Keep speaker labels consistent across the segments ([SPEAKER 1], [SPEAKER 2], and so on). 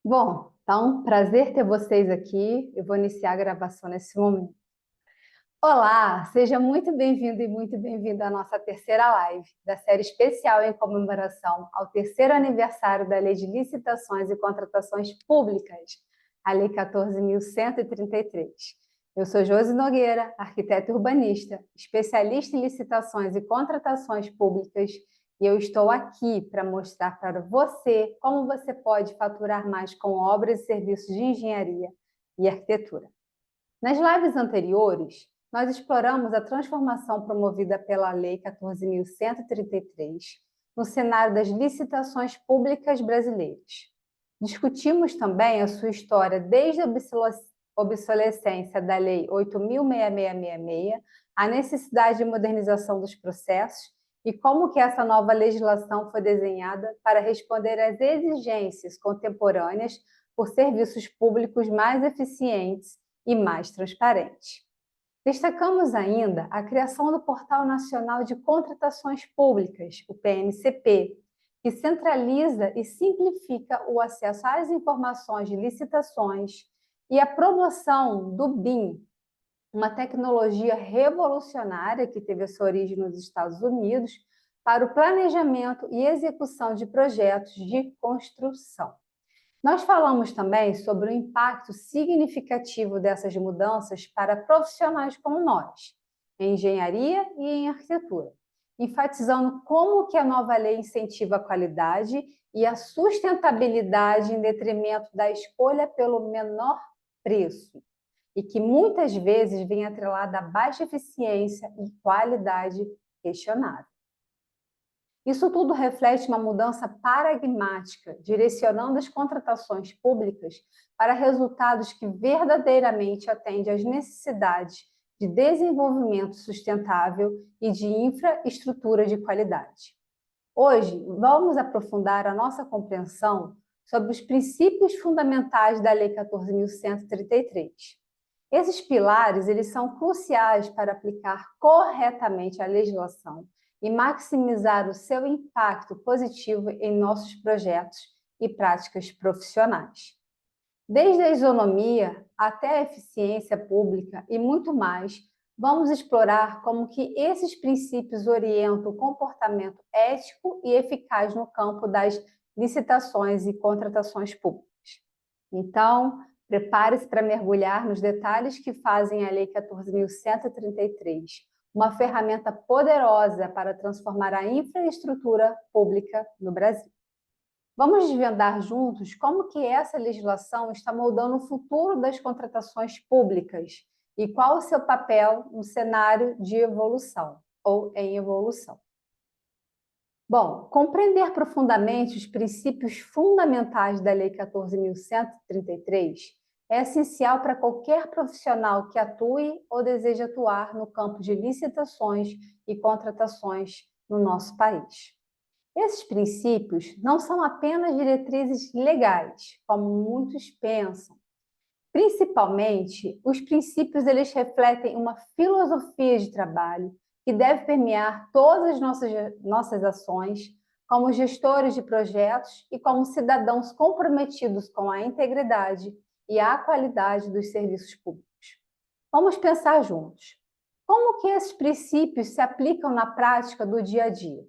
[SPEAKER 1] Bom, então, prazer ter vocês aqui. Eu vou iniciar a gravação nesse momento. Olá, seja muito bem-vindo e muito bem-vinda à nossa terceira live da série especial em comemoração ao terceiro aniversário da Lei de Licitações e Contratações Públicas, a Lei 14.133. Eu sou Josi Nogueira, arquiteta urbanista, especialista em licitações e contratações públicas, e eu estou aqui para mostrar para você como você pode faturar mais com obras e serviços de engenharia e arquitetura. Nas lives anteriores, nós exploramos a transformação promovida pela Lei 14.133 no cenário das licitações públicas brasileiras. Discutimos também a sua história desde a obsolescência da Lei 8.6666, a necessidade de modernização dos processos e como que essa nova legislação foi desenhada para responder às exigências contemporâneas por serviços públicos mais eficientes e mais transparentes. Destacamos ainda a criação do Portal Nacional de Contratações Públicas, o PNCP, que centraliza e simplifica o acesso às informações de licitações, e a promoção do BIM, uma tecnologia revolucionária que teve a sua origem nos Estados Unidos, para o planejamento e execução de projetos de construção. Nós falamos também sobre o impacto significativo dessas mudanças para profissionais como nós, em engenharia e em arquitetura, enfatizando como que a nova lei incentiva a qualidade e a sustentabilidade em detrimento da escolha pelo menor preço, e que muitas vezes vem atrelada a baixa eficiência e qualidade questionável. Isso tudo reflete uma mudança paradigmática, direcionando as contratações públicas para resultados que verdadeiramente atendem às necessidades de desenvolvimento sustentável e de infraestrutura de qualidade. Hoje, vamos aprofundar a nossa compreensão sobre os princípios fundamentais da Lei 14.133. Esses pilares, eles são cruciais para aplicar corretamente a legislação e maximizar o seu impacto positivo em nossos projetos e práticas profissionais. Desde a isonomia até a eficiência pública e muito mais, vamos explorar como que esses princípios orientam o comportamento ético e eficaz no campo das licitações e contratações públicas. Então, prepare-se para mergulhar nos detalhes que fazem a Lei 14.133 uma ferramenta poderosa para transformar a infraestrutura pública no Brasil. Vamos desvendar juntos como que essa legislação está moldando o futuro das contratações públicas e qual o seu papel no cenário de evolução ou em evolução. Bom, compreender profundamente os princípios fundamentais da Lei 14.133 é essencial para qualquer profissional que atue ou deseje atuar no campo de licitações e contratações no nosso país. Esses princípios não são apenas diretrizes legais, como muitos pensam. Principalmente, os princípios eles refletem uma filosofia de trabalho que deve permear todas as nossas ações como gestores de projetos e como cidadãos comprometidos com a integridade e a qualidade dos serviços públicos. Vamos pensar juntos. Como que esses princípios se aplicam na prática do dia a dia?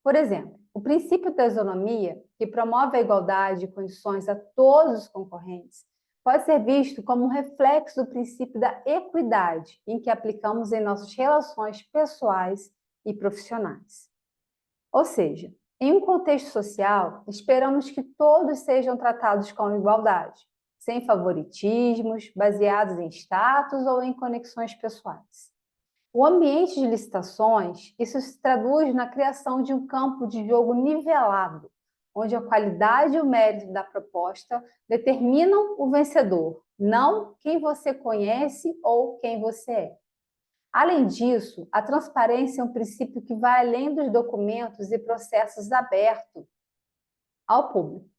[SPEAKER 1] Por exemplo, o princípio da isonomia, que promove a igualdade de condições a todos os concorrentes, pode ser visto como um reflexo do princípio da equidade, em que aplicamos em nossas relações pessoais e profissionais. Ou seja, em um contexto social, esperamos que todos sejam tratados com igualdade, sem favoritismos, baseados em status ou em conexões pessoais. O ambiente de licitações, isso se traduz na criação de um campo de jogo nivelado, onde a qualidade e o mérito da proposta determinam o vencedor, não quem você conhece ou quem você é. Além disso, a transparência é um princípio que vai além dos documentos e processos abertos ao público.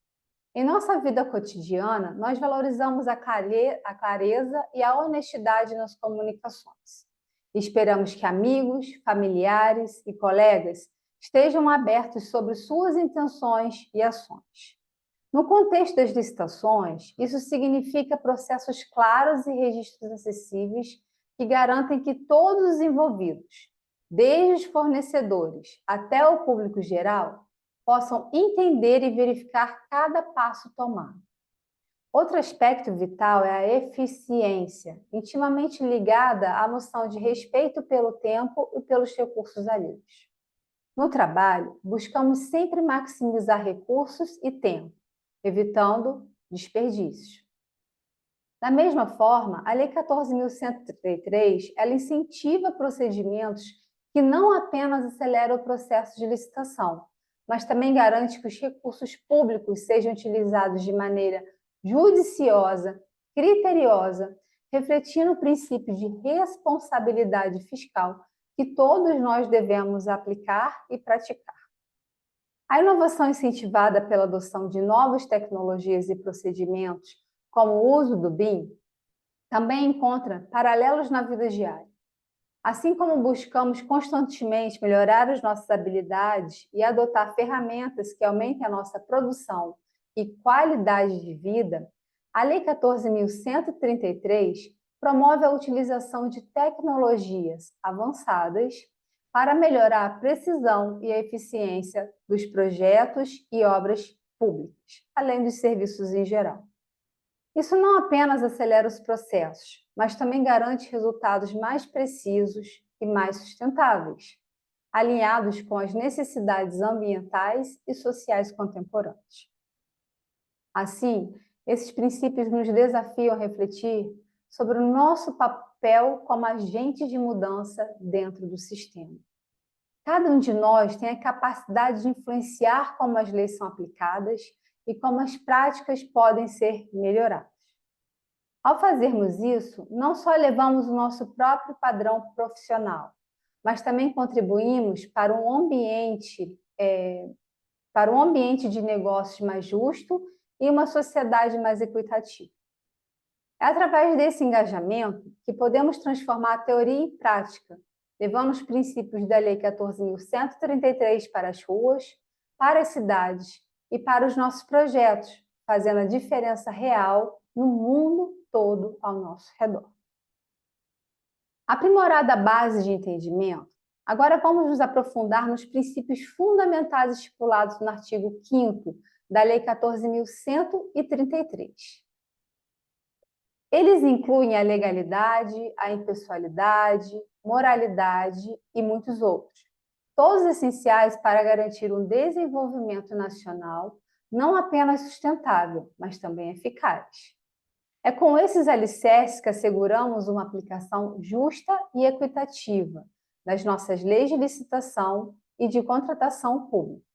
[SPEAKER 1] Em nossa vida cotidiana, nós valorizamos a clareza e a honestidade nas comunicações. Esperamos que amigos, familiares e colegas estejam abertos sobre suas intenções e ações. No contexto das licitações, isso significa processos claros e registros acessíveis que garantem que todos os envolvidos, desde os fornecedores até o público geral, possam entender e verificar cada passo tomado. Outro aspecto vital é a eficiência, intimamente ligada à noção de respeito pelo tempo e pelos recursos alheios. No trabalho, buscamos sempre maximizar recursos e tempo, evitando desperdícios. Da mesma forma, a Lei 14.133, ela incentiva procedimentos que não apenas aceleram o processo de licitação, mas também garante que os recursos públicos sejam utilizados de maneira judiciosa, criteriosa, refletindo o princípio de responsabilidade fiscal que todos nós devemos aplicar e praticar. A inovação incentivada pela adoção de novas tecnologias e procedimentos, como o uso do BIM, também encontra paralelos na vida diária. Assim como buscamos constantemente melhorar as nossas habilidades e adotar ferramentas que aumentem a nossa produção e qualidade de vida, a Lei 14.133 promove a utilização de tecnologias avançadas para melhorar a precisão e a eficiência dos projetos e obras públicas, além dos serviços em geral. Isso não apenas acelera os processos, mas também garante resultados mais precisos e mais sustentáveis, alinhados com as necessidades ambientais e sociais contemporâneas. Assim, esses princípios nos desafiam a refletir sobre o nosso papel como agentes de mudança dentro do sistema. Cada um de nós tem a capacidade de influenciar como as leis são aplicadas e como as práticas podem ser melhoradas. Ao fazermos isso, não só elevamos o nosso próprio padrão profissional, mas também contribuímos para um ambiente de negócios mais justo e uma sociedade mais equitativa. É através desse engajamento que podemos transformar a teoria em prática, levando os princípios da Lei 14.133 para as ruas, para as cidades e para os nossos projetos, fazendo a diferença real no mundo todo ao nosso redor. Aprimorada a base de entendimento, agora vamos nos aprofundar nos princípios fundamentais estipulados no artigo 5º da Lei 14.133. Eles incluem a legalidade, a impessoalidade, moralidade e muitos outros, todos essenciais para garantir um desenvolvimento nacional não apenas sustentável, mas também eficaz. É com esses alicerces que asseguramos uma aplicação justa e equitativa das nossas leis de licitação e de contratação pública.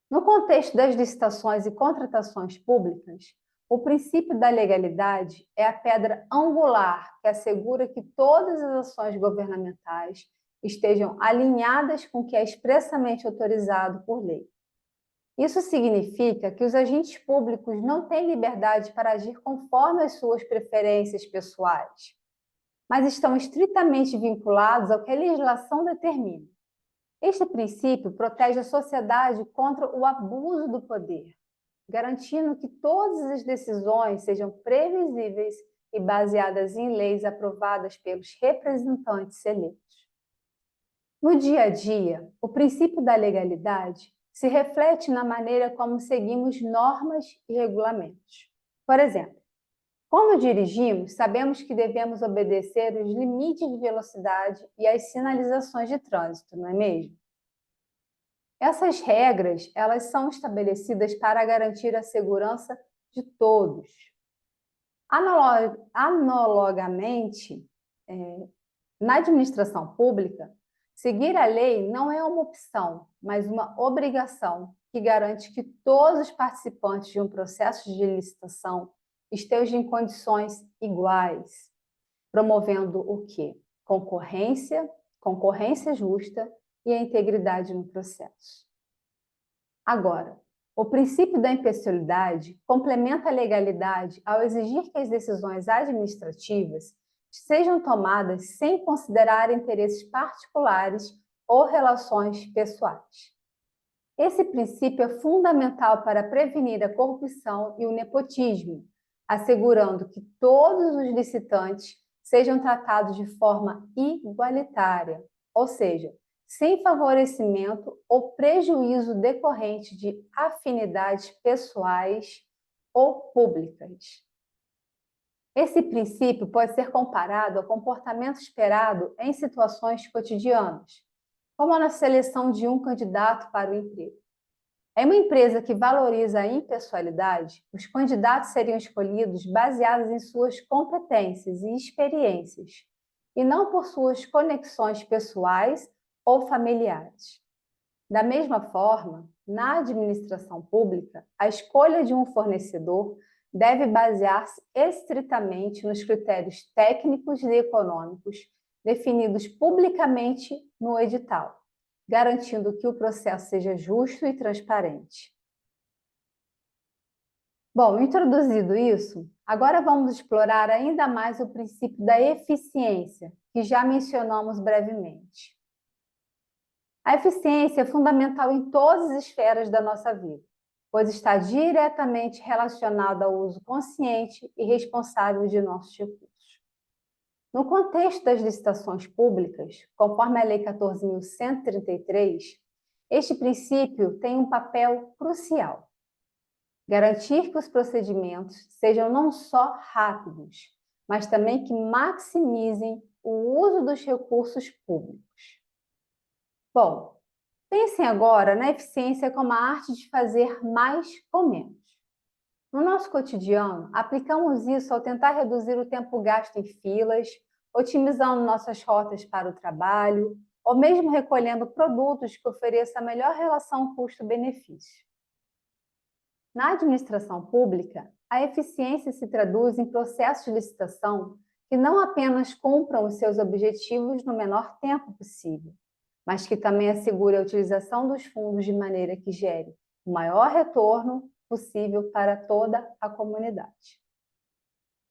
[SPEAKER 1] No contexto das licitações e contratações públicas, o princípio da legalidade é a pedra angular que assegura que todas as ações governamentais estejam alinhadas com o que é expressamente autorizado por lei. Isso significa que os agentes públicos não têm liberdade para agir conforme as suas preferências pessoais, mas estão estritamente vinculados ao que a legislação determina. Este princípio protege a sociedade contra o abuso do poder, garantindo que todas as decisões sejam previsíveis e baseadas em leis aprovadas pelos representantes eleitos. No dia a dia, o princípio da legalidade se reflete na maneira como seguimos normas e regulamentos. Por exemplo, quando dirigimos, sabemos que devemos obedecer os limites de velocidade e as sinalizações de trânsito, não é mesmo? Essas regras, elas são estabelecidas para garantir a segurança de todos. Analogamente, na administração pública, seguir a lei não é uma opção, mas uma obrigação que garante que todos os participantes de um processo de licitação estejam em condições iguais, promovendo o quê? Concorrência justa e a integridade no processo. Agora, o princípio da impessoalidade complementa a legalidade ao exigir que as decisões administrativas sejam tomadas sem considerar interesses particulares ou relações pessoais. Esse princípio é fundamental para prevenir a corrupção e o nepotismo, assegurando que todos os licitantes sejam tratados de forma igualitária, ou seja, sem favorecimento ou prejuízo decorrente de afinidades pessoais ou públicas. Esse princípio pode ser comparado ao comportamento esperado em situações cotidianas, como na seleção de um candidato para o emprego. Em uma empresa que valoriza a impessoalidade, os candidatos seriam escolhidos baseados em suas competências e experiências, e não por suas conexões pessoais ou familiares. Da mesma forma, na administração pública, a escolha de um fornecedor deve basear-se estritamente nos critérios técnicos e econômicos definidos publicamente no edital, garantindo que o processo seja justo e transparente. Bom, introduzido isso, agora vamos explorar ainda mais o princípio da eficiência, que já mencionamos brevemente. A eficiência é fundamental em todas as esferas da nossa vida, pois está diretamente relacionada ao uso consciente e responsável de nossos recursos. No contexto das licitações públicas, conforme a Lei 14.133, este princípio tem um papel crucial: garantir que os procedimentos sejam não só rápidos, mas também que maximizem o uso dos recursos públicos. Bom, pensem agora na eficiência como a arte de fazer mais com menos. No nosso cotidiano, aplicamos isso ao tentar reduzir o tempo gasto em filas, otimizando nossas rotas para o trabalho, ou mesmo recolhendo produtos que ofereçam a melhor relação custo-benefício. Na administração pública, a eficiência se traduz em processos de licitação que não apenas cumpram os seus objetivos no menor tempo possível, mas que também assegure a utilização dos fundos de maneira que gere o maior retorno possível para toda a comunidade.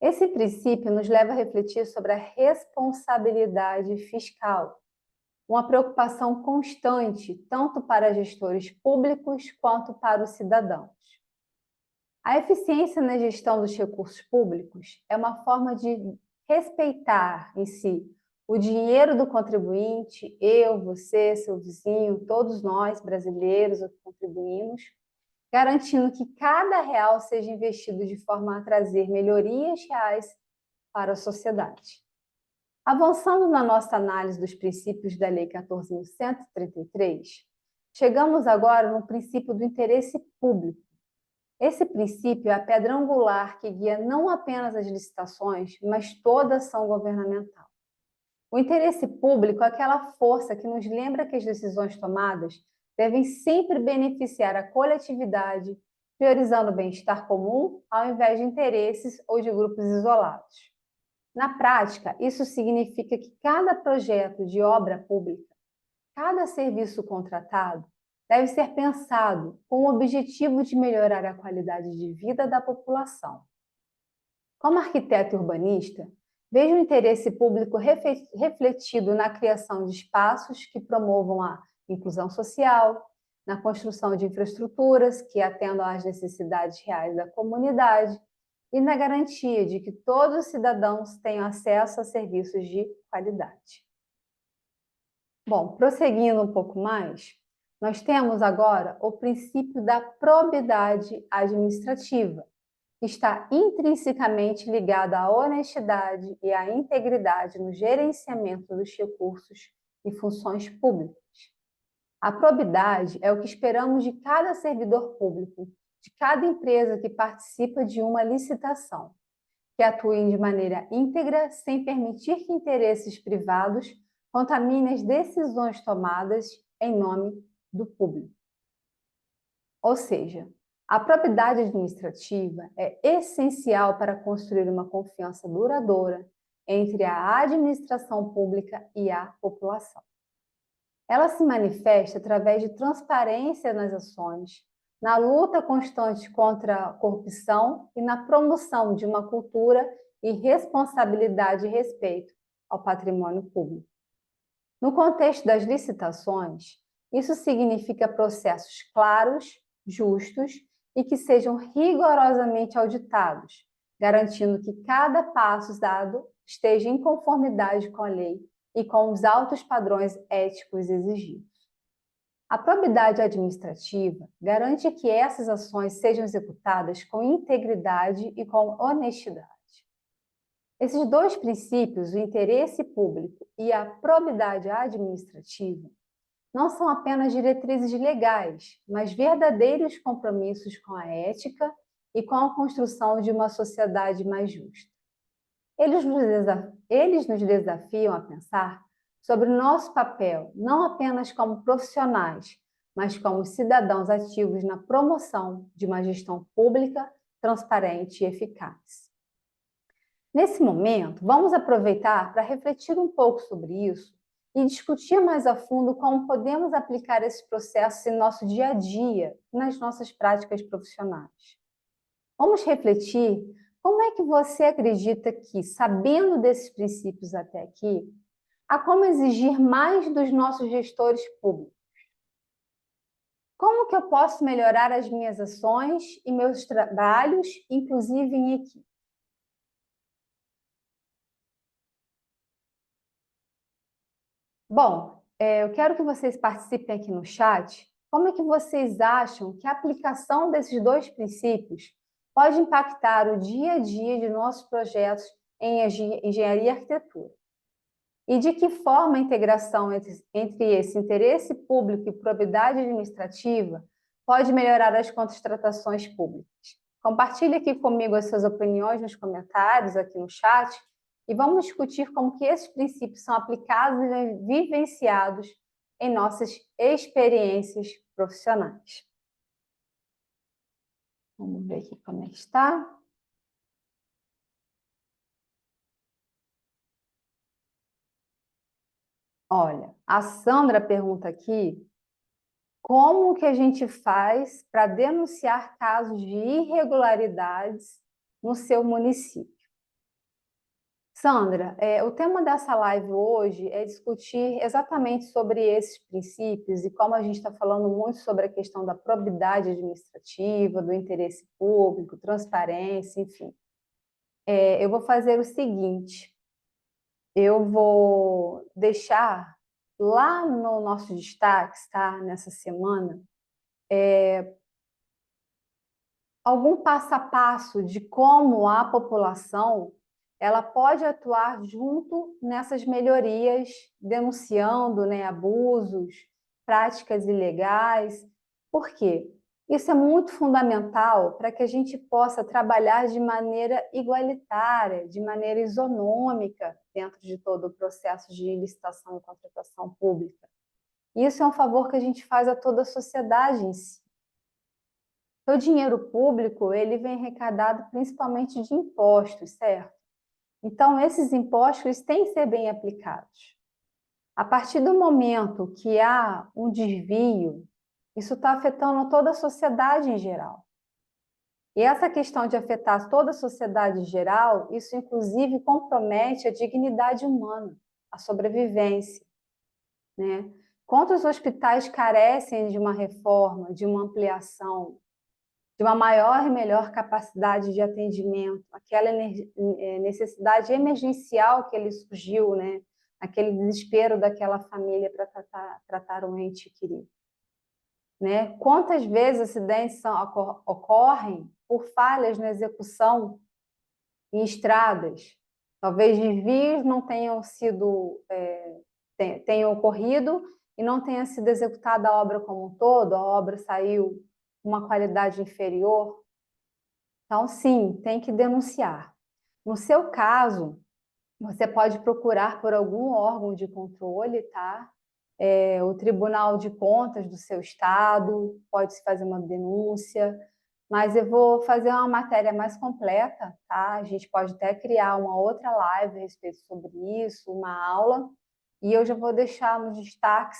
[SPEAKER 1] Esse princípio nos leva a refletir sobre a responsabilidade fiscal, uma preocupação constante tanto para gestores públicos quanto para os cidadãos. A eficiência na gestão dos recursos públicos é uma forma de respeitar em si o dinheiro do contribuinte, eu, você, seu vizinho, todos nós brasileiros que contribuímos, garantindo que cada real seja investido de forma a trazer melhorias reais para a sociedade. Avançando na nossa análise dos princípios da Lei 14.133, chegamos agora no princípio do interesse público. Esse princípio é a pedra angular que guia não apenas as licitações, mas toda a ação governamental. O interesse público é aquela força que nos lembra que as decisões tomadas devem sempre beneficiar a coletividade, priorizando o bem-estar comum ao invés de interesses ou de grupos isolados. Na prática, isso significa que cada projeto de obra pública, cada serviço contratado, deve ser pensado com o objetivo de melhorar a qualidade de vida da população. Como arquiteto e urbanista, vejo o interesse público refletido na criação de espaços que promovam a inclusão social, na construção de infraestruturas que atendam às necessidades reais da comunidade e na garantia de que todos os cidadãos tenham acesso a serviços de qualidade. Bom, prosseguindo um pouco mais, nós temos agora o princípio da probidade administrativa, que está intrinsecamente ligado à honestidade e à integridade no gerenciamento dos recursos e funções públicas. A probidade é o que esperamos de cada servidor público, de cada empresa que participa de uma licitação, que atuem de maneira íntegra, sem permitir que interesses privados contaminem as decisões tomadas em nome do público. Ou seja, a probidade administrativa é essencial para construir uma confiança duradoura entre a administração pública e a população. Ela se manifesta através de transparência nas ações, na luta constante contra a corrupção e na promoção de uma cultura e responsabilidade e respeito ao patrimônio público. No contexto das licitações, Isso significa processos claros, justos e que sejam rigorosamente auditados, garantindo que cada passo dado esteja em conformidade com a lei e com os altos padrões éticos exigidos. A probidade administrativa garante que essas ações sejam executadas com integridade e com honestidade. Esses dois princípios, o interesse público e a probidade administrativa, não são apenas diretrizes legais, mas verdadeiros compromissos com a ética e com a construção de uma sociedade mais justa. Eles nos desafiam a pensar sobre o nosso papel, não apenas como profissionais, mas como cidadãos ativos na promoção de uma gestão pública, transparente e eficaz. Nesse momento, vamos aproveitar para refletir um pouco sobre isso e discutir mais a fundo como podemos aplicar esses processos em nosso dia a dia, nas nossas práticas profissionais. Vamos refletir como é que você acredita que, sabendo desses princípios até aqui, há como exigir mais dos nossos gestores públicos? Como que eu posso melhorar as minhas ações e meus trabalhos, inclusive em equipe? Bom, eu quero que vocês participem aqui no chat. Como é que vocês acham que a aplicação desses dois princípios pode impactar o dia a dia de nossos projetos em engenharia e arquitetura? E de que forma a integração entre esse interesse público e probidade administrativa pode melhorar as contratações públicas? Compartilhe aqui comigo as suas opiniões nos comentários, aqui no chat, e vamos discutir como que esses princípios são aplicados e vivenciados em nossas experiências profissionais. Vamos ver aqui como é que está. Olha, a Sandra pergunta aqui como que a gente faz para denunciar casos de irregularidades no seu município. Sandra, o tema dessa live hoje é discutir exatamente sobre esses princípios e como a gente está falando muito sobre a questão da probidade administrativa, do interesse público, transparência, enfim. Eu vou fazer o seguinte, eu vou deixar lá no nosso destaques, tá? Nessa semana, algum passo a passo de como a população ela pode atuar junto nessas melhorias, denunciando, né, abusos, práticas ilegais. Por quê? Isso é muito fundamental para que a gente possa trabalhar de maneira igualitária, de maneira isonômica dentro de todo o processo de licitação e contratação pública. Isso é um favor que a gente faz a toda a sociedade em si. O dinheiro público, ele vem arrecadado principalmente de impostos, certo? Então, esses impostos têm que ser bem aplicados. A partir do momento que há um desvio, isso está afetando toda a sociedade em geral. E essa questão de afetar toda a sociedade em geral, isso inclusive compromete a dignidade humana, a sobrevivência, né? Quantos hospitais carecem de uma reforma, de uma ampliação, de uma maior e melhor capacidade de atendimento, aquela necessidade emergencial que ele surgiu, né? Aquele desespero daquela família para tratar um ente querido. Né? Quantas vezes acidentes ocorrem por falhas na execução em estradas? Talvez desvios não tenham sido, tenham ocorrido e não tenha sido executada a obra como um todo, a obra saiu com uma qualidade inferior. Então, sim, tem que denunciar. No seu caso, você pode procurar por algum órgão de controle, tá? O Tribunal de Contas do seu estado, pode-se fazer uma denúncia, mas eu vou fazer uma matéria mais completa, tá? A gente pode até criar uma outra live a respeito sobre isso, uma aula, e eu já vou deixar nos destaques.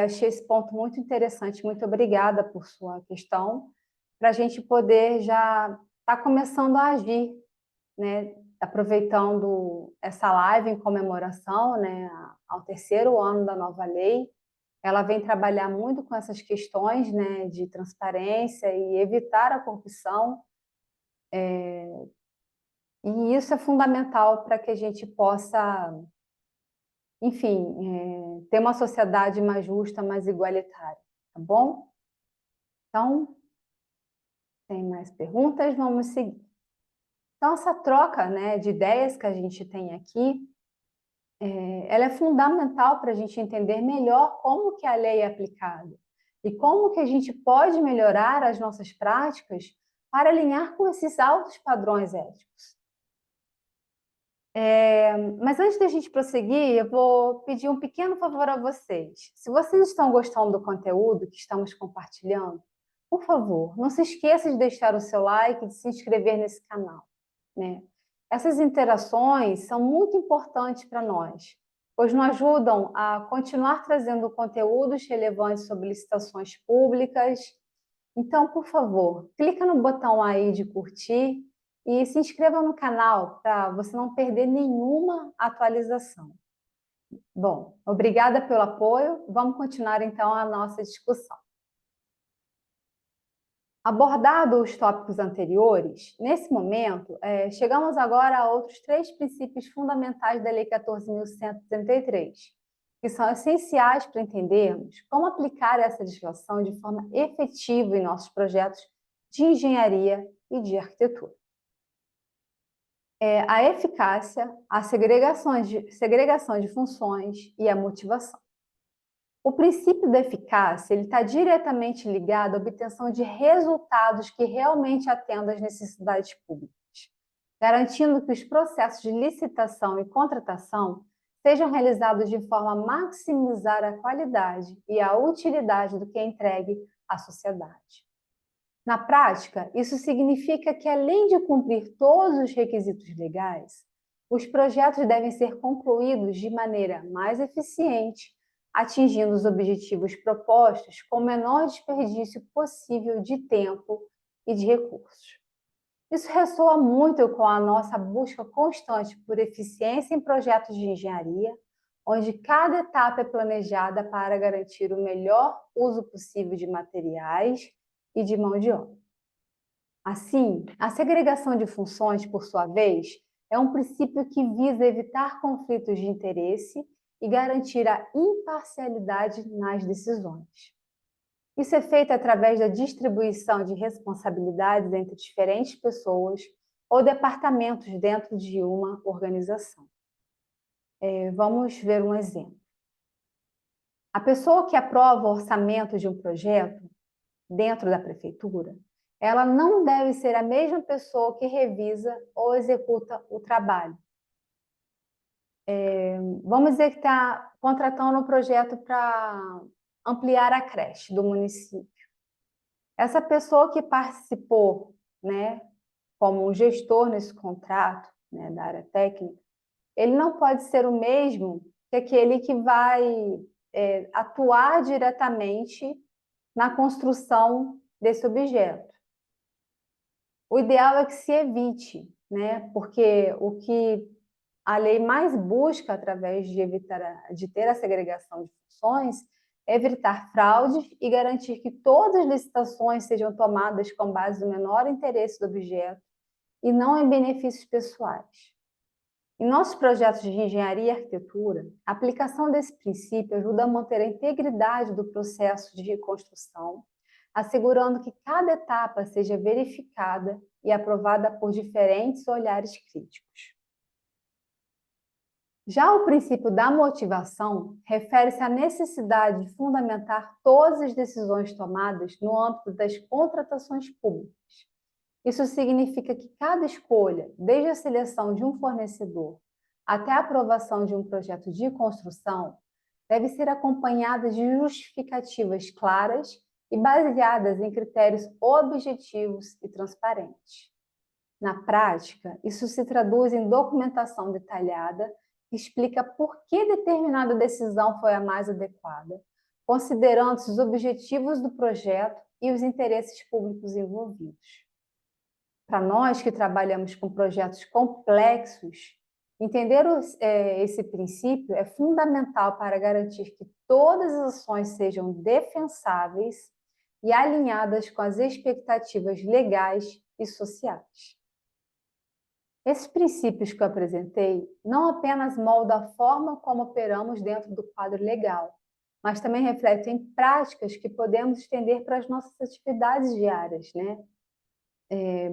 [SPEAKER 1] Achei esse ponto muito interessante, muito obrigada por sua questão, para a gente poder já estar começando a agir, né? Aproveitando essa live em comemoração, né, ao terceiro ano da nova lei, ela vem trabalhar muito com essas questões, né, de transparência e evitar a corrupção, e isso é fundamental para que a gente possa, enfim, ter uma sociedade mais justa, mais igualitária, tá bom? Então, tem mais perguntas? Vamos seguir. Então, essa troca, né, de ideias que a gente tem aqui, ela é fundamental para a gente entender melhor como que a lei é aplicada e como que a gente pode melhorar as nossas práticas para alinhar com esses altos padrões éticos. Mas antes da gente prosseguir, eu vou pedir um pequeno favor a vocês. Se vocês estão gostando do conteúdo que estamos compartilhando, por favor, não se esqueça de deixar o seu like e de se inscrever nesse canal, né? Essas interações são muito importantes para nós, pois nos ajudam a continuar trazendo conteúdos relevantes sobre licitações públicas. Então, por favor, clica no botão aí de curtir e se inscreva no canal para você não perder nenhuma atualização. Bom, obrigada pelo apoio. Vamos continuar então a nossa discussão. Abordado os tópicos anteriores, nesse momento, chegamos agora a outros 3 princípios fundamentais da Lei 14.133, que são essenciais para entendermos como aplicar essa legislação de forma efetiva em nossos projetos de engenharia e de arquitetura. A eficácia, a segregação de funções e a motivação. O princípio da eficácia está diretamente ligado à obtenção de resultados que realmente atendam às necessidades públicas, garantindo que os processos de licitação e contratação sejam realizados de forma a maximizar a qualidade e a utilidade do que é entregue à sociedade. Na prática, isso significa que, além de cumprir todos os requisitos legais, os projetos devem ser concluídos de maneira mais eficiente, atingindo os objetivos propostos com o menor desperdício possível de tempo e de recursos. Isso ressoa muito com a nossa busca constante por eficiência em projetos de engenharia, onde cada etapa é planejada para garantir o melhor uso possível de materiais e de mão de obra. Assim, a segregação de funções, por sua vez, é um princípio que visa evitar conflitos de interesse e garantir a imparcialidade nas decisões. Isso é feito através da distribuição de responsabilidades entre diferentes pessoas ou departamentos dentro de uma organização. Vamos ver um exemplo. A pessoa que aprova o orçamento de um projeto dentro da prefeitura, ela não deve ser a mesma pessoa que revisa ou executa o trabalho. Vamos dizer que está contratando um projeto para ampliar a creche do município. Essa pessoa que participou, né, como um gestor nesse contrato, né, da área técnica, ele não pode ser o mesmo que aquele que vai atuar diretamente na construção desse objeto. O ideal é que se evite, né, porque o que a lei mais busca, através de ter a segregação de funções, é evitar fraudes e garantir que todas as licitações sejam tomadas com base no menor interesse do objeto e não em benefícios pessoais. Em nossos projetos de engenharia e arquitetura, a aplicação desse princípio ajuda a manter a integridade do processo de reconstrução, assegurando que cada etapa seja verificada e aprovada por diferentes olhares críticos. Já o princípio da motivação refere-se à necessidade de fundamentar todas as decisões tomadas no âmbito das contratações públicas. Isso significa que cada escolha, desde a seleção de um fornecedor até a aprovação de um projeto de construção, deve ser acompanhada de justificativas claras e baseadas em critérios objetivos e transparentes. Na prática, isso se traduz em documentação detalhada que explica por que determinada decisão foi a mais adequada, considerando os objetivos do projeto e os interesses públicos envolvidos. Para nós que trabalhamos com projetos complexos, Entender esse princípio é fundamental para garantir que todas as ações sejam defensáveis e alinhadas com as expectativas legais e sociais. Esses princípios que eu apresentei não apenas moldam a forma como operamos dentro do quadro legal, mas também refletem práticas que podemos estender para as nossas atividades diárias, né?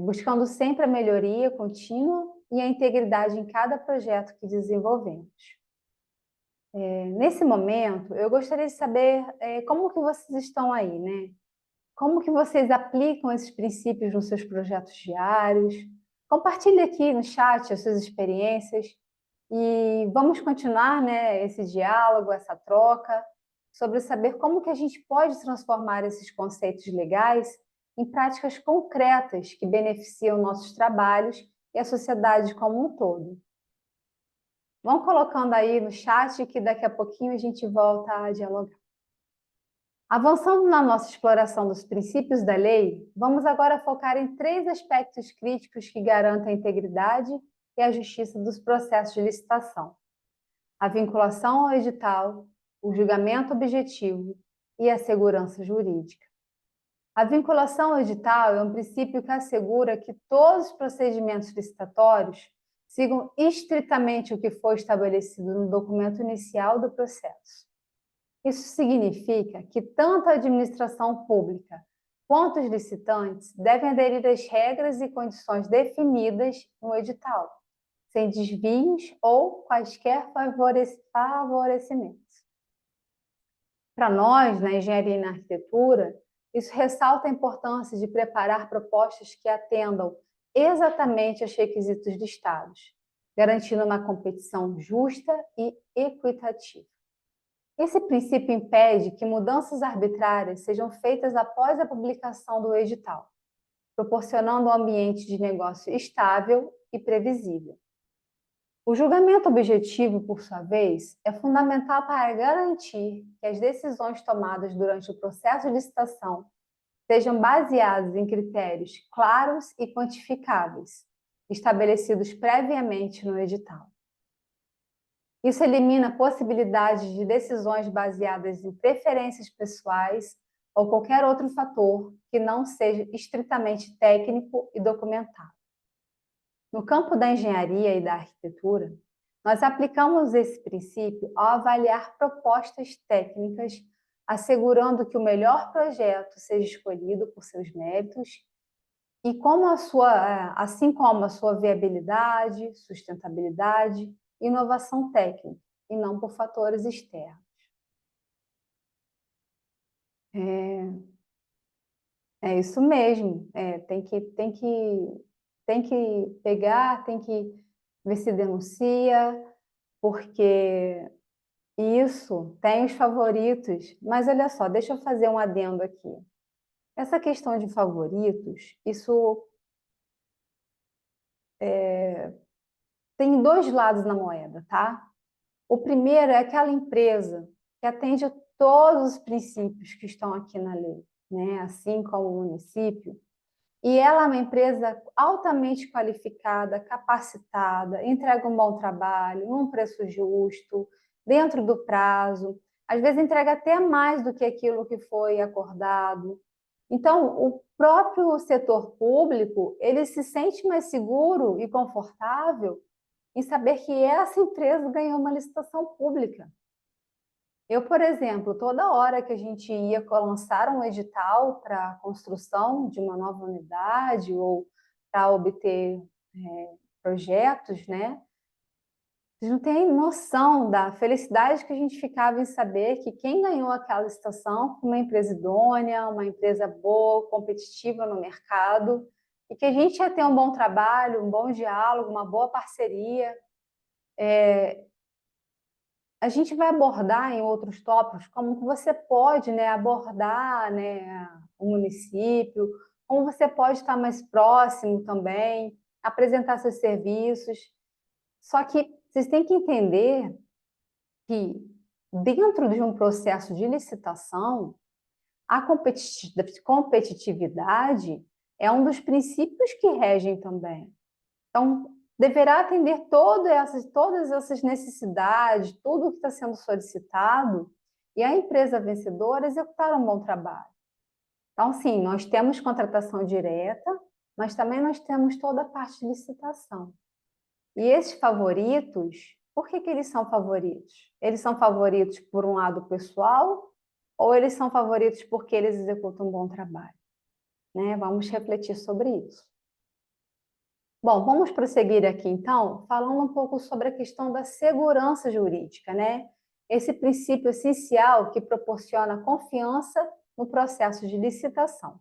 [SPEAKER 1] Buscando sempre a melhoria contínua e a integridade em cada projeto que desenvolvemos. Nesse momento, eu gostaria de saber como que vocês estão aí, né? Como que vocês aplicam esses princípios nos seus projetos diários? Compartilhe aqui no chat as suas experiências e vamos continuar, né, esse diálogo, essa troca, sobre saber como que a gente pode transformar esses conceitos legais em práticas concretas que beneficiam nossos trabalhos e a sociedade como um todo. Vão colocando aí no chat que daqui a pouquinho a gente volta a dialogar. Avançando na nossa exploração dos princípios da lei, vamos agora focar em 3 aspectos críticos que garantem a integridade e a justiça dos processos de licitação: a vinculação ao edital, o julgamento objetivo e a segurança jurídica. A vinculação ao edital é um princípio que assegura que todos os procedimentos licitatórios sigam estritamente o que foi estabelecido no documento inicial do processo. Isso significa que tanto a administração pública quanto os licitantes devem aderir às regras e condições definidas no edital, sem desvios ou quaisquer favorecimentos. Para nós, na engenharia e na arquitetura, isso ressalta a importância de preparar propostas que atendam exatamente aos requisitos listados, garantindo uma competição justa e equitativa. Esse princípio impede que mudanças arbitrárias sejam feitas após a publicação do edital, proporcionando um ambiente de negócio estável e previsível. O julgamento objetivo, por sua vez, é fundamental para garantir que as decisões tomadas durante o processo de licitação sejam baseadas em critérios claros e quantificáveis, estabelecidos previamente no edital. Isso elimina a possibilidade de decisões baseadas em preferências pessoais ou qualquer outro fator que não seja estritamente técnico e documentado. No campo da engenharia e da arquitetura, nós aplicamos esse princípio ao avaliar propostas técnicas, assegurando que o melhor projeto seja escolhido por seus méritos e assim como a sua viabilidade, sustentabilidade, inovação técnica, e não por fatores externos. É isso mesmo. Tem que pegar, tem que ver se denuncia, porque isso tem os favoritos. Mas olha só, deixa eu fazer um adendo aqui. Essa questão de favoritos, isso tem 2 lados na moeda, tá? O primeiro é aquela empresa que atende a todos os princípios que estão aqui na lei, né? Assim como o município. E ela é uma empresa altamente qualificada, capacitada, entrega um bom trabalho, num preço justo, dentro do prazo. Às vezes entrega até mais do que aquilo que foi acordado. Então, o próprio setor público, ele se sente mais seguro e confortável em saber que essa empresa ganhou uma licitação pública. Eu, por exemplo, toda hora que a gente ia lançar um edital para a construção de uma nova unidade ou para obter projetos, né? Vocês não têm noção da felicidade que a gente ficava em saber que quem ganhou aquela licitação foi uma empresa idônea, uma empresa boa, competitiva no mercado, e que a gente ia ter um bom trabalho, um bom diálogo, uma boa parceria. A gente vai abordar em outros tópicos como que você pode, né, abordar, né, o município, como você pode estar mais próximo também, apresentar seus serviços. Só que vocês têm que entender que dentro de um processo de licitação, a competitividade é um dos princípios que regem também. Então, deverá atender todas essas necessidades, tudo o que está sendo solicitado, e a empresa vencedora executar um bom trabalho. Então, sim, nós temos contratação direta, mas também nós temos toda a parte de licitação. E esses favoritos, por que eles são favoritos? Eles são favoritos por um lado pessoal ou eles são favoritos porque eles executam um bom trabalho? Né? Vamos refletir sobre isso. Bom, vamos prosseguir aqui então, falando um pouco sobre a questão da segurança jurídica, né? Esse princípio essencial que proporciona confiança no processo de licitação.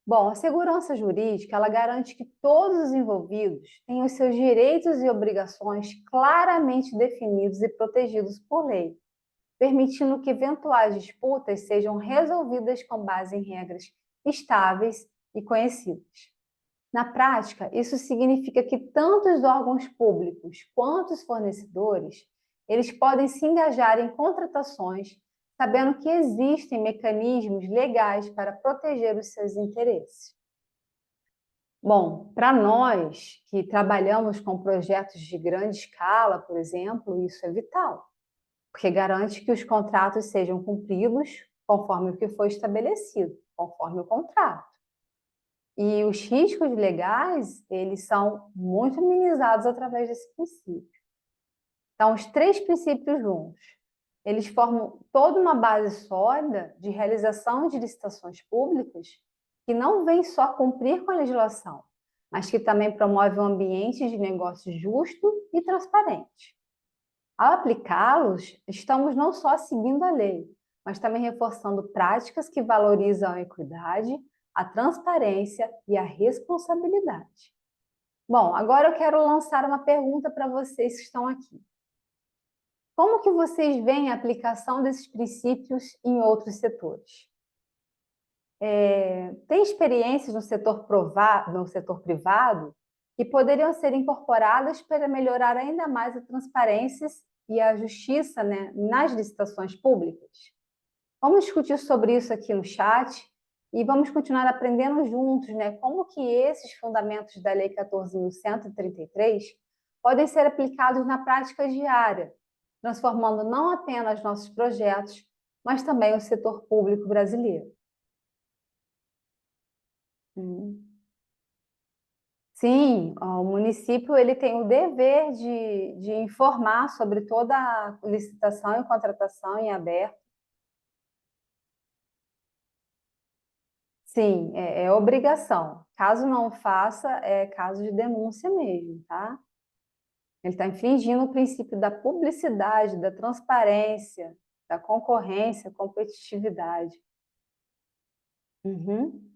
[SPEAKER 1] Bom, a segurança jurídica, ela garante que todos os envolvidos tenham os seus direitos e obrigações claramente definidos e protegidos por lei, permitindo que eventuais disputas sejam resolvidas com base em regras estáveis e conhecidas. Na prática, isso significa que tanto os órgãos públicos quanto os fornecedores, eles podem se engajar em contratações, sabendo que existem mecanismos legais para proteger os seus interesses. Bom, para nós que trabalhamos com projetos de grande escala, por exemplo, isso é vital, porque garante que os contratos sejam cumpridos conforme o que foi estabelecido, conforme o contrato. E os riscos legais, eles são muito minimizados através desse princípio. Então, os três princípios juntos, eles formam toda uma base sólida de realização de licitações públicas que não vem só cumprir com a legislação, mas que também promove um ambiente de negócio justo e transparente. Ao aplicá-los, estamos não só seguindo a lei, mas também reforçando práticas que valorizam a equidade, a transparência e a responsabilidade. Bom, agora eu quero lançar uma pergunta para vocês que estão aqui. Como que vocês veem a aplicação desses princípios em outros setores? Tem experiências no setor privado que poderiam ser incorporadas para melhorar ainda mais a transparência e a justiça, né, nas licitações públicas? Vamos discutir sobre isso aqui no chat e vamos continuar aprendendo juntos, né, como que esses fundamentos da Lei 14.133 podem ser aplicados na prática diária, transformando não apenas nossos projetos, mas também o setor público brasileiro. Sim, ó, o município ele tem o dever de informar sobre toda a licitação e contratação em aberto. Sim, é obrigação. Caso não faça, é caso de denúncia mesmo, tá? Ele está infringindo o princípio da publicidade, da transparência, da concorrência, competitividade. Uhum.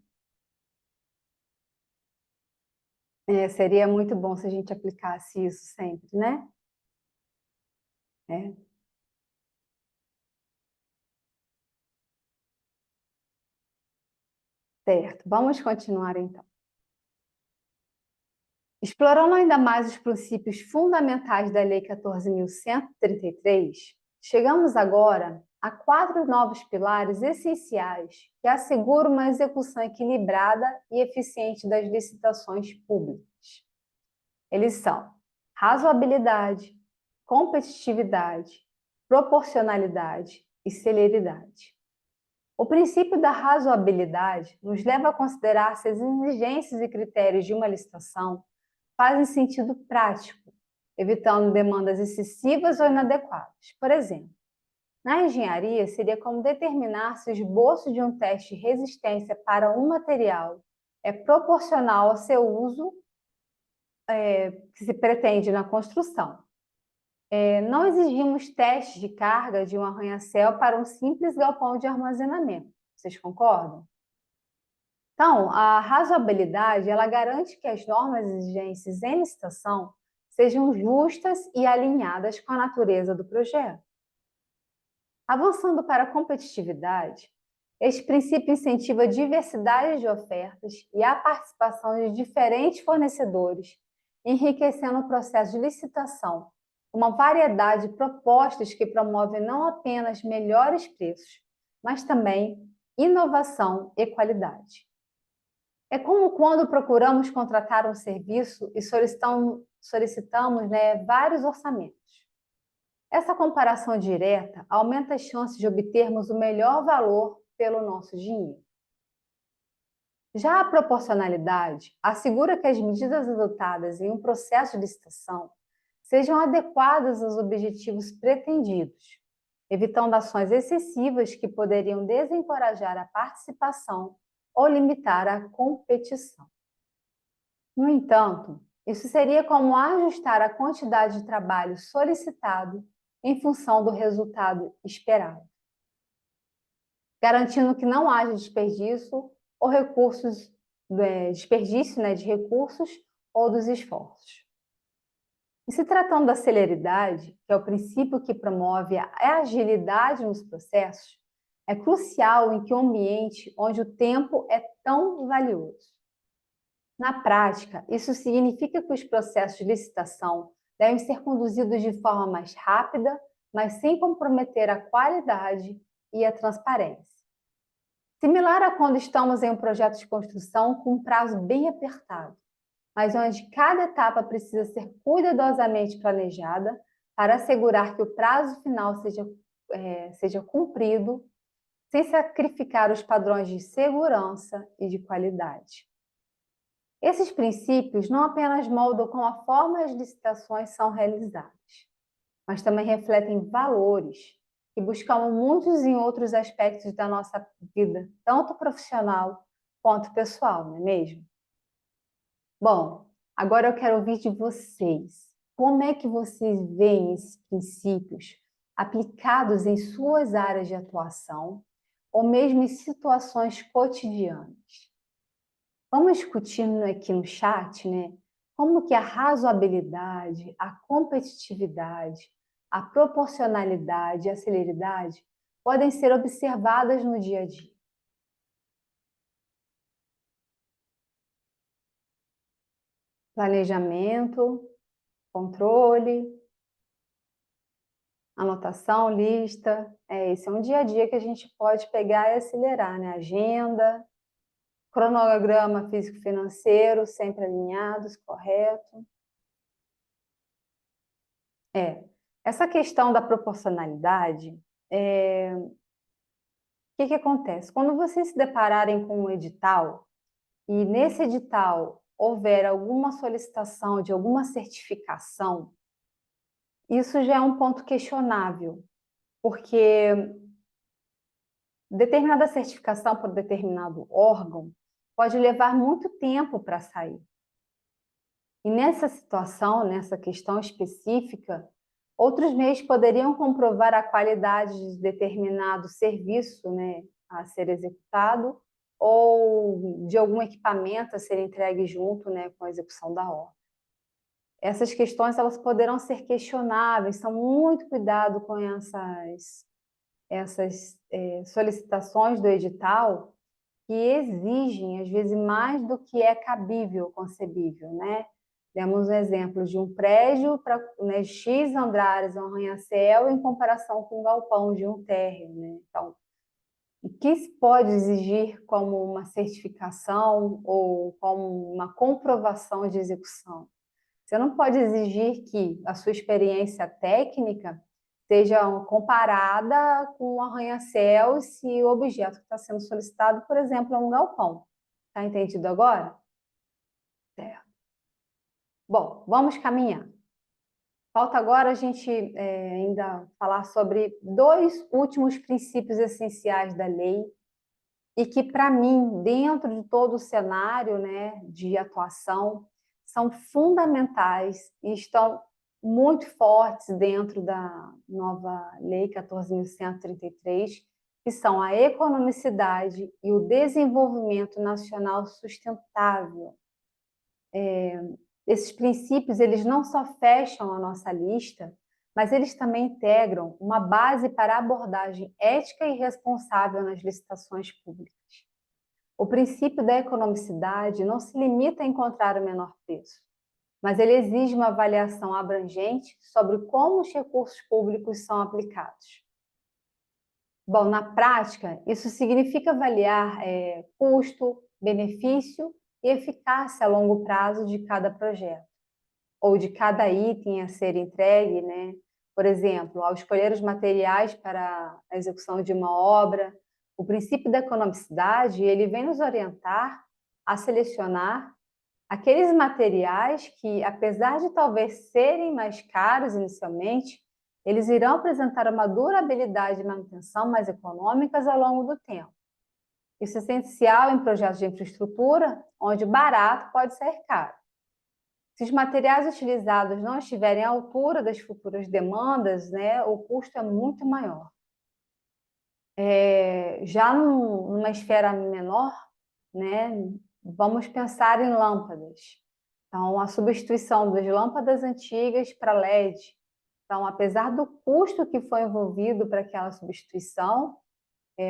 [SPEAKER 1] Seria muito bom se a gente aplicasse isso sempre, né? É. Certo, vamos continuar então. Explorando ainda mais os princípios fundamentais da Lei 14.133, chegamos agora a 4 novos pilares essenciais que asseguram uma execução equilibrada e eficiente das licitações públicas. Eles são razoabilidade, competitividade, proporcionalidade e celeridade. O princípio da razoabilidade nos leva a considerar se as exigências e critérios de uma licitação fazem sentido prático, evitando demandas excessivas ou inadequadas. Por exemplo, na engenharia, seria como determinar se o esboço de um teste de resistência para um material é proporcional ao seu uso que se pretende na construção. Não exigimos testes de carga de um arranha-céu para um simples galpão de armazenamento. Vocês concordam? Então, a razoabilidade, ela garante que as normas e exigências em licitação sejam justas e alinhadas com a natureza do projeto. Avançando para a competitividade, este princípio incentiva a diversidade de ofertas e a participação de diferentes fornecedores, enriquecendo o processo de licitação, uma variedade de propostas que promovem não apenas melhores preços, mas também inovação e qualidade. É como quando procuramos contratar um serviço e solicitamos, né, vários orçamentos. Essa comparação direta aumenta as chances de obtermos o melhor valor pelo nosso dinheiro. Já a proporcionalidade assegura que as medidas adotadas em um processo de licitação sejam adequadas aos objetivos pretendidos, evitando ações excessivas que poderiam desencorajar a participação ou limitar a competição. No entanto, isso seria como ajustar a quantidade de trabalho solicitado em função do resultado esperado, garantindo que não haja desperdício ou desperdício, né, de recursos ou dos esforços. E se tratando da celeridade, que é o princípio que promove a agilidade nos processos, é crucial em que um ambiente onde o tempo é tão valioso. Na prática, isso significa que os processos de licitação devem ser conduzidos de forma mais rápida, mas sem comprometer a qualidade e a transparência. Similar a quando estamos em um projeto de construção com um prazo bem apertado, mas onde cada etapa precisa ser cuidadosamente planejada para assegurar que o prazo final seja cumprido, sem sacrificar os padrões de segurança e de qualidade. Esses princípios não apenas moldam como a forma as licitações são realizadas, mas também refletem valores que buscamos muitos em outros aspectos da nossa vida, tanto profissional quanto pessoal, não é mesmo? Bom, agora eu quero ouvir de vocês. Como é que vocês veem esses princípios aplicados em suas áreas de atuação ou mesmo em situações cotidianas? Vamos discutindo aqui no chat, né? Como que a razoabilidade, a competitividade, a proporcionalidade e a celeridade podem ser observadas no dia a dia. Planejamento, controle, anotação, lista. Esse é um dia a dia que a gente pode pegar e acelerar, né? Agenda, cronograma físico-financeiro, sempre alinhados, correto. Essa questão da proporcionalidade, o que acontece? Quando vocês se depararem com um edital, e nesse edital houver alguma solicitação de alguma certificação, isso já é um ponto questionável, porque determinada certificação por determinado órgão pode levar muito tempo para sair. E nessa situação, nessa questão específica, outros meios poderiam comprovar a qualidade de determinado serviço, né, a ser executado ou de algum equipamento a ser entregue junto, né, com a execução da obra. Essas questões elas poderão ser questionáveis, então muito cuidado com essas solicitações do edital que exigem, às vezes, mais do que é cabível, concebível, né? Demos um exemplo de um prédio para, né, X andares, um arranha-céu, em comparação com um galpão de um térreo, né? Então, o que se pode exigir como uma certificação ou como uma comprovação de execução? Você não pode exigir que a sua experiência técnica seja comparada com um arranha-céu se o objeto que está sendo solicitado, por exemplo, é um galpão. Está entendido agora? Certo. Bom, vamos caminhar. Falta agora a gente ainda falar sobre dois últimos princípios essenciais da lei e que, para mim, dentro de todo o cenário, né, de atuação, são fundamentais e estão muito fortes dentro da nova Lei 14.133, que são a economicidade e o desenvolvimento nacional sustentável. Esses princípios, eles não só fecham a nossa lista, mas eles também integram uma base para a abordagem ética e responsável nas licitações públicas. O princípio da economicidade não se limita a encontrar o menor preço, mas ele exige uma avaliação abrangente sobre como os recursos públicos são aplicados. Bom, na prática, isso significa avaliar custo, benefício e eficácia a longo prazo de cada projeto, ou de cada item a ser entregue, né? Por exemplo, ao escolher os materiais para a execução de uma obra, o princípio da economicidade, ele vem nos orientar a selecionar aqueles materiais que, apesar de talvez serem mais caros inicialmente, eles irão apresentar uma durabilidade e manutenção mais econômicas ao longo do tempo. Isso é essencial em projetos de infraestrutura, onde barato pode ser caro. Se os materiais utilizados não estiverem à altura das futuras demandas, né, o custo é muito maior. Já numa esfera menor, né, vamos pensar em lâmpadas. Então, a substituição das lâmpadas antigas para LED. Então, apesar do custo que foi envolvido para aquela substituição,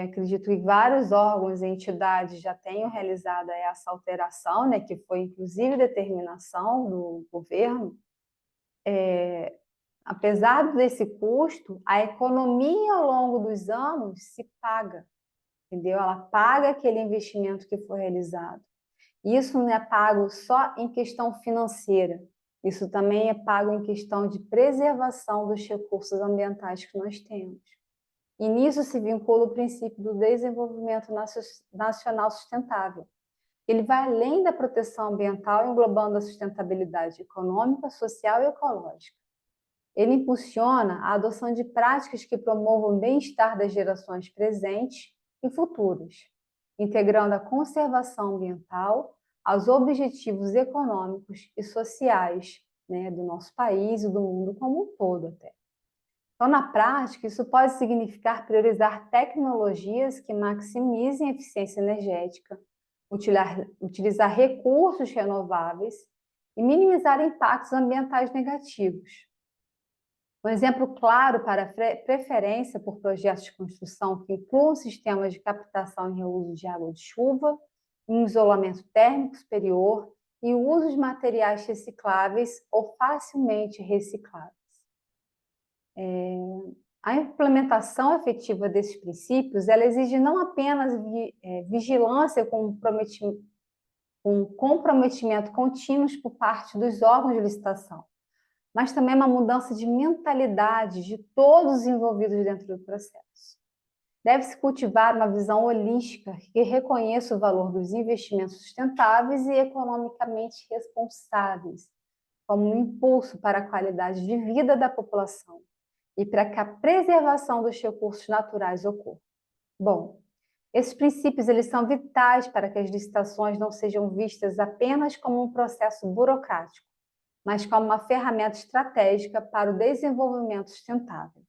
[SPEAKER 1] acredito que vários órgãos e entidades já tenham realizado essa alteração, né, que foi inclusive determinação do governo. Apesar desse custo, a economia ao longo dos anos se paga, entendeu? Ela paga aquele investimento que foi realizado. Isso não é pago só em questão financeira, isso também é pago em questão de preservação dos recursos ambientais que nós temos. E nisso se vincula o princípio do desenvolvimento nacional sustentável. Ele vai além da proteção ambiental, englobando a sustentabilidade econômica, social e ecológica. Ele impulsiona a adoção de práticas que promovam o bem-estar das gerações presentes e futuras, integrando a conservação ambiental aos objetivos econômicos e sociais, né, do nosso país e do mundo como um todo até. Então, na prática, isso pode significar priorizar tecnologias que maximizem a eficiência energética, utilizar recursos renováveis e minimizar impactos ambientais negativos. Um exemplo claro para a preferência por projetos de construção que incluam sistemas de captação e reuso de água de chuva, um isolamento térmico superior e o uso de materiais recicláveis ou facilmente recicláveis. A implementação efetiva desses princípios, ela exige não apenas vigilância com comprometimento contínuos por parte dos órgãos de licitação, mas também uma mudança de mentalidade de todos os envolvidos dentro do processo. Deve-se cultivar uma visão holística que reconheça o valor dos investimentos sustentáveis e economicamente responsáveis, como um impulso para a qualidade de vida da população e para que a preservação dos recursos naturais ocorra. Bom, esses princípios eles são vitais para que as licitações não sejam vistas apenas como um processo burocrático, mas como uma ferramenta estratégica para o desenvolvimento sustentável.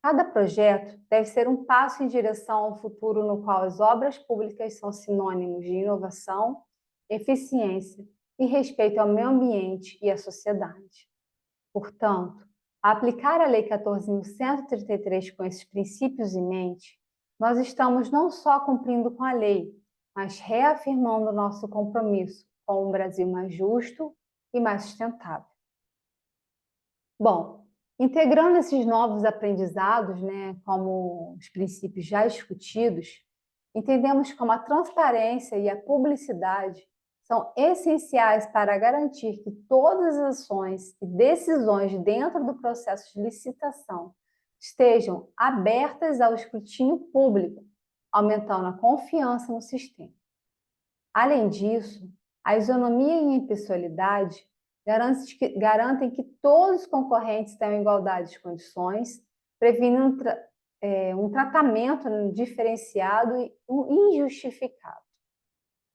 [SPEAKER 1] Cada projeto deve ser um passo em direção a um futuro no qual as obras públicas são sinônimos de inovação, eficiência e respeito ao meio ambiente e à sociedade. Portanto, a aplicar a Lei 14.133 com esses princípios em mente, nós estamos não só cumprindo com a lei, mas reafirmando nosso compromisso com um Brasil mais justo e mais sustentável. Bom, integrando esses novos aprendizados, né, como os princípios já discutidos, entendemos como a transparência e a publicidade são essenciais para garantir que todas as ações e decisões dentro do processo de licitação estejam abertas ao escrutínio público, aumentando a confiança no sistema. Além disso, a isonomia e a impessoalidade garantem que todos os concorrentes tenham igualdade de condições, prevenindo um tratamento diferenciado e injustificado.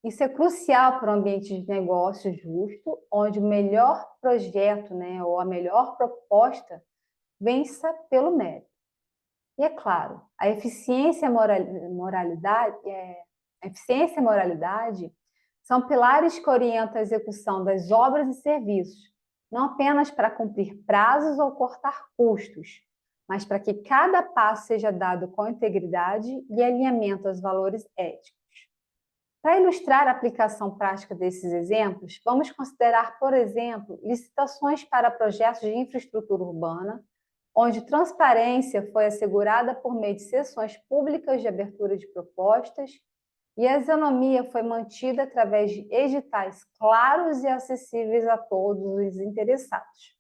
[SPEAKER 1] Isso é crucial para um ambiente de negócio justo, onde o melhor projeto, né, ou a melhor proposta vença pelo mérito. E é claro, a eficiência e a moralidade são pilares que orientam a execução das obras e serviços, não apenas para cumprir prazos ou cortar custos, mas para que cada passo seja dado com integridade e alinhamento aos valores éticos. Para ilustrar a aplicação prática desses exemplos, vamos considerar, por exemplo, licitações para projetos de infraestrutura urbana, onde transparência foi assegurada por meio de sessões públicas de abertura de propostas, e a isonomia foi mantida através de editais claros e acessíveis a todos os interessados.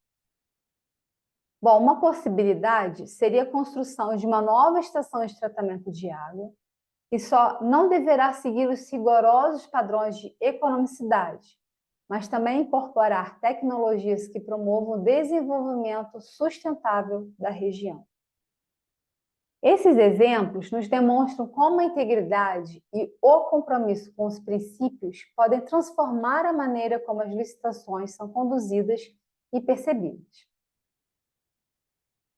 [SPEAKER 1] Bom, uma possibilidade seria a construção de uma nova estação de tratamento de água, que só não deverá seguir os rigorosos padrões de economicidade, mas também incorporar tecnologias que promovam o desenvolvimento sustentável da região. Esses exemplos nos demonstram como a integridade e o compromisso com os princípios podem transformar a maneira como as licitações são conduzidas e percebidas.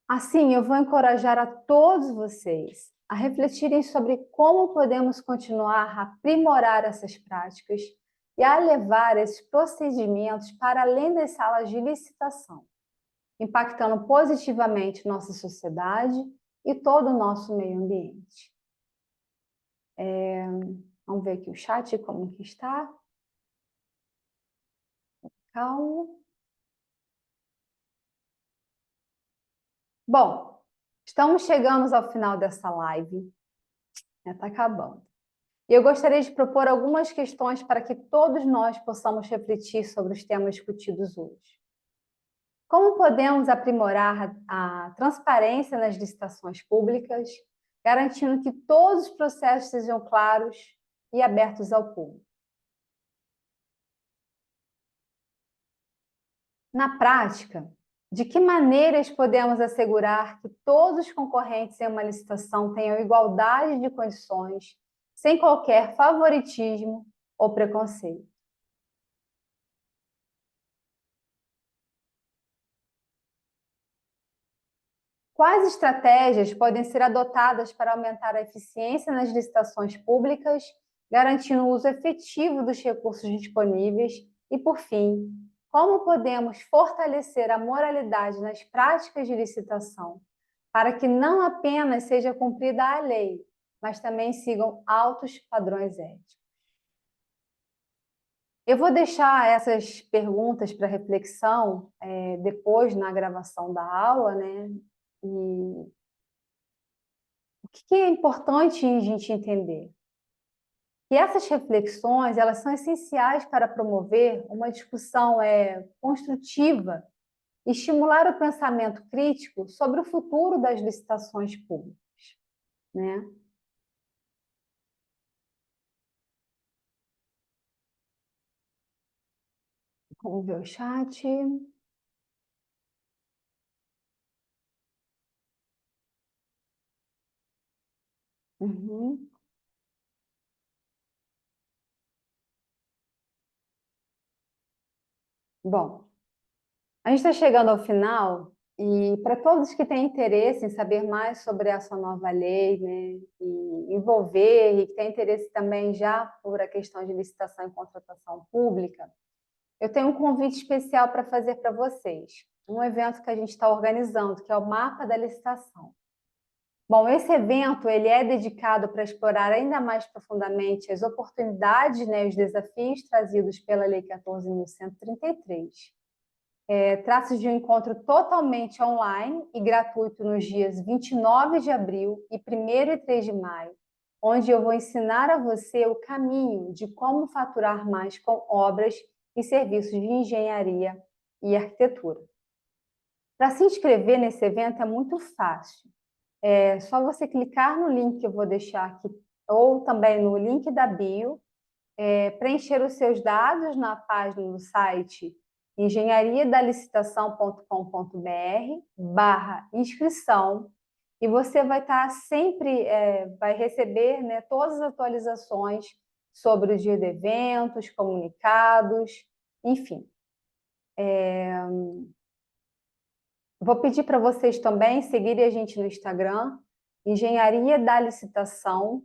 [SPEAKER 1] Assim, eu vou encorajar a todos vocês a refletirem sobre como podemos continuar a aprimorar essas práticas e a levar esses procedimentos para além das salas de licitação, impactando positivamente nossa sociedade e todo o nosso meio ambiente. Vamos ver aqui o chat, como que está. Calma. Bom, estamos chegando ao final dessa live. Está acabando. E eu gostaria de propor algumas questões para que todos nós possamos refletir sobre os temas discutidos hoje. Como podemos aprimorar a transparência nas licitações públicas, garantindo que todos os processos sejam claros e abertos ao público? Na prática, de que maneiras podemos assegurar que todos os concorrentes em uma licitação tenham igualdade de condições, sem qualquer favoritismo ou preconceito? Quais estratégias podem ser adotadas para aumentar a eficiência nas licitações públicas, garantindo o uso efetivo dos recursos disponíveis? E, por fim, como podemos fortalecer a moralidade nas práticas de licitação, para que não apenas seja cumprida a lei, mas também sigam altos padrões éticos? Eu vou deixar essas perguntas para reflexão depois na gravação da aula, né? E o que é importante a gente entender? E essas reflexões, elas são essenciais para promover uma discussão construtiva e estimular o pensamento crítico sobre o futuro das licitações públicas, né? Vamos ver o chat. Uhum. Bom, a gente está chegando ao final e para todos que têm interesse em saber mais sobre essa nova lei, né, e envolver e que têm interesse também já por a questão de licitação e contratação pública, eu tenho um convite especial para fazer para vocês. Um evento que a gente está organizando, que é o Mapa da Licitação. Bom, esse evento ele é dedicado para explorar ainda mais profundamente as oportunidades, né, os desafios trazidos pela Lei 14.133. Trata-se de um encontro totalmente online e gratuito nos dias 29 de abril e 1º e 3 de maio, onde eu vou ensinar a você o caminho de como faturar mais com obras e serviços de engenharia e arquitetura. Para se inscrever nesse evento é muito fácil. É só você clicar no link que eu vou deixar aqui, ou também no link da bio, preencher os seus dados na página do site engenhariadalicitação.com.br/inscrição, e você vai estar sempre, vai receber, né, todas as atualizações sobre o dia de eventos, comunicados, enfim. Vou pedir para vocês também seguirem a gente no Instagram, Engenharia da Licitação,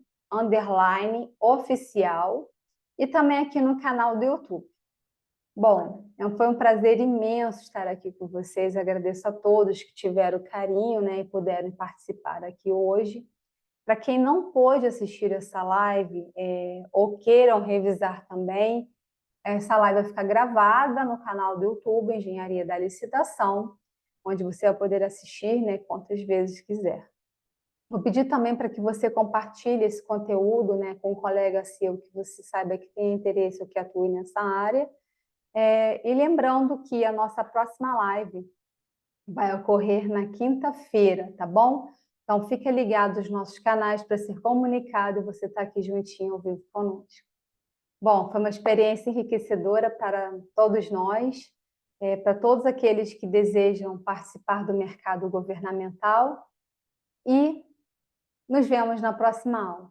[SPEAKER 1] _oficial, e também aqui no canal do YouTube. Bom, foi um prazer imenso estar aqui com vocês. Agradeço a todos que tiveram carinho, né, e puderam participar aqui hoje. Para quem não pôde assistir essa live, ou queiram revisar também, essa live vai ficar gravada no canal do YouTube, Engenharia da Licitação, onde você vai poder assistir, né, quantas vezes quiser. Vou pedir também para que você compartilhe esse conteúdo, né, com um colega seu que você saiba que tem interesse ou que atue nessa área. E lembrando que a nossa próxima live vai ocorrer na quinta-feira, tá bom? Então, fica ligado aos nossos canais para ser comunicado e você estar aqui juntinho ao vivo conosco. Bom, foi uma experiência enriquecedora para todos nós, para todos aqueles que desejam participar do mercado governamental e nos vemos na próxima aula,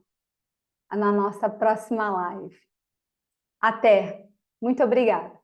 [SPEAKER 1] na nossa próxima live. Até! Muito obrigada!